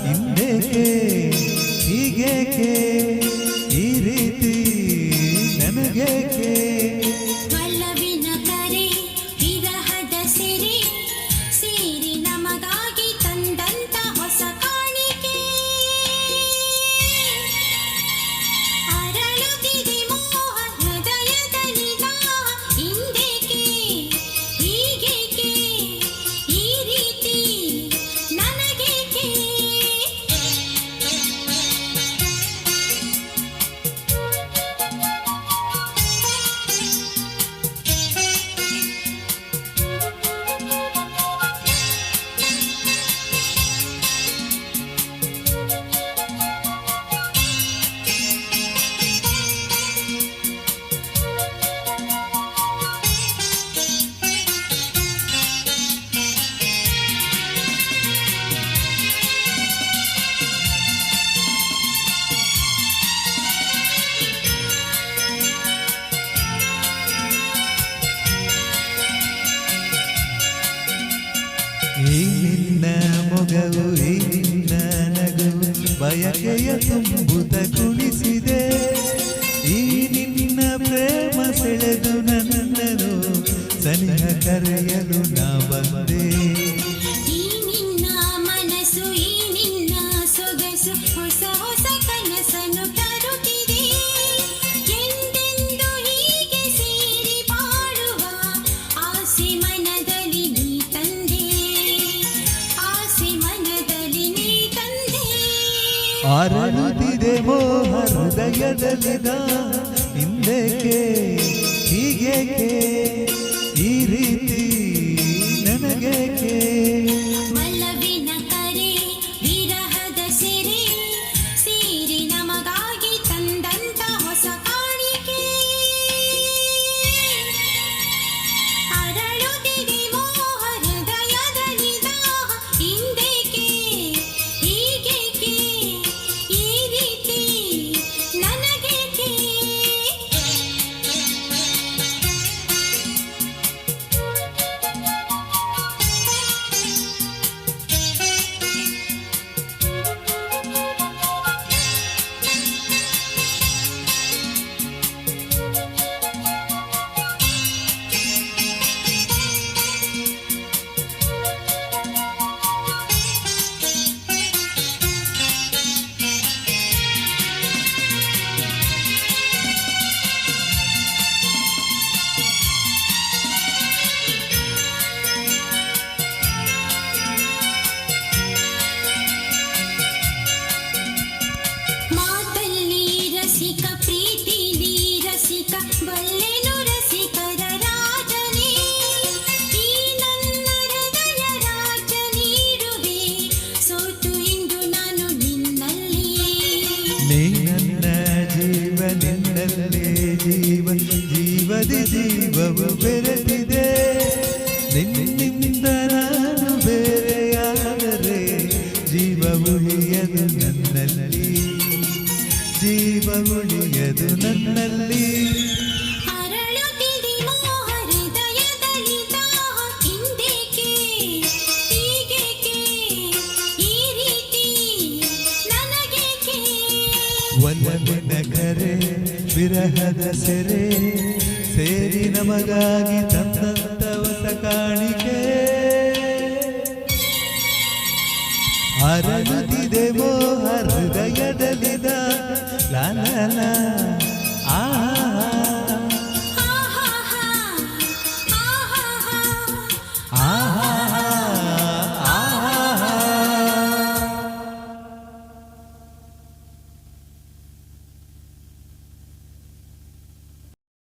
ಹಿಂದೇಕೆ ಹೀಗೇಕೆ ಈ ರೀತಿ ನನಗೇಕೆ ಒಲವಿನ ಕರೆ ವಿರಹದ ಸಿರಿ ಸೇರಿ ನಮಗಾಗಿ ತಂದಂತ ಹೊಸ ಕಾಣಿಕೆ ಅರಳುತ್ತಿದೆ ಮೋಹ ಹೃದಯದಲ್ಲಿ ದಾಹ ಹಿಂದೇಕೆ ಹೀಗೇಕೆ ಈ ರೀತಿ ನನಗೇಕೆ ಈ ನಿನ್ನ ಮೊಗವು ಈ ನಿನ್ನ ನಗುವು ಬಯಕೆಯ ತುಂಬುತ ಕುಣಿಸಿದೆ ಈ ನಿನ್ನ ಪ್ರೇಮ ಸೆಳೆದು ನನ್ನನ್ನು ಸನಿಹ ಕರೆಯಲು ನಾ ಬಂದೆ ಈ ನಿನ್ನ ಮನಸ್ಸು ಈ ನಿನ್ನ ಸೊಗಸು ಹೊಸ ಹೊಸ ಕನಸನ್ನು ತರುತ್ತಿದೆ ಎಂದೆಂದು ಹೀಗೆ ಸೇರಿ ಬಾಳುವ ಆಸೆ ಮನದಲ್ಲಿ ನೀ ತಂದೆ ಆಸೆ ಮನದಲ್ಲಿ ನೀ ತಂದೆ ಅರಳುತ್ತಿದೆ ಮೋಹ ಹೃದಯದಲ್ಲಿದ ಹಿಂದೇಕೆ ಹೀಗೇಕೆ ಈ ರೀತಿ ನನಗೇಕೆ ಒಲವಿನ ಕರೆ ವಿರಹದ ಸಿರಿ ಸೇರಿ ನಮಗಾಗಿ ತಂದಂತ ಹೊಸ ಕಾಣಿಕೆ ಅರಳುತ್ತಿದೆ ಮೋಹ ಹೃದಯದಲ್ಲಿ ದಾಹ ಹಿಂದೇಕೆ ಹೀಗೇಕೆ ಈ ರೀತಿ ನನಗೇಕೆ ಮಾತಲ್ಲಿ ರಸಿಕ ಪ್ರೀತಿಲಿ ರಸಿಕ ಬಲ್ಲೆನು ರಸಿಕರ ರಾಜನೇ ಈ ನನ್ನ ಹೃದಯ ರಾಜ ನೀಡುವೆ ಸೋತು ಇಂದು ನಾನು ನಿನ್ನಲ್ಲಿ ನೀ ನನ್ನ ಜೀವ ನಿನ್ನಲ್ಲೇ ಜೀವ ಜೀವದಿ ಜೀವವು ಬೆರೆತಿದೆ ನಿನ್ನಿಂದ ನಾನು ಬೇರೆಯಾದರೆ ಜೀವ ಉಳಿಯದು ನನ್ನಲ್ಲಿ ಜೀವ ಉಳಿಯದು ನನ್ನಲ್ಲಿ ಅರಳುತ್ತಿದೆ ಮೋಹ ಹೃದಯದಲ್ಲಿ ದಾಹ ಹಿಂದೇಕೆ ಹೀಗೇಕೆ ಈ ರೀತಿ ನನಗೇಕೆ ಒಲವಿನ ಕರೆ ವಿರಹದ ಸೆರೆ ಸೇರಿ ನಮಗಾಗಿ ತಂದಂತ ಹೊಸ ಕಾಣಿಕೆ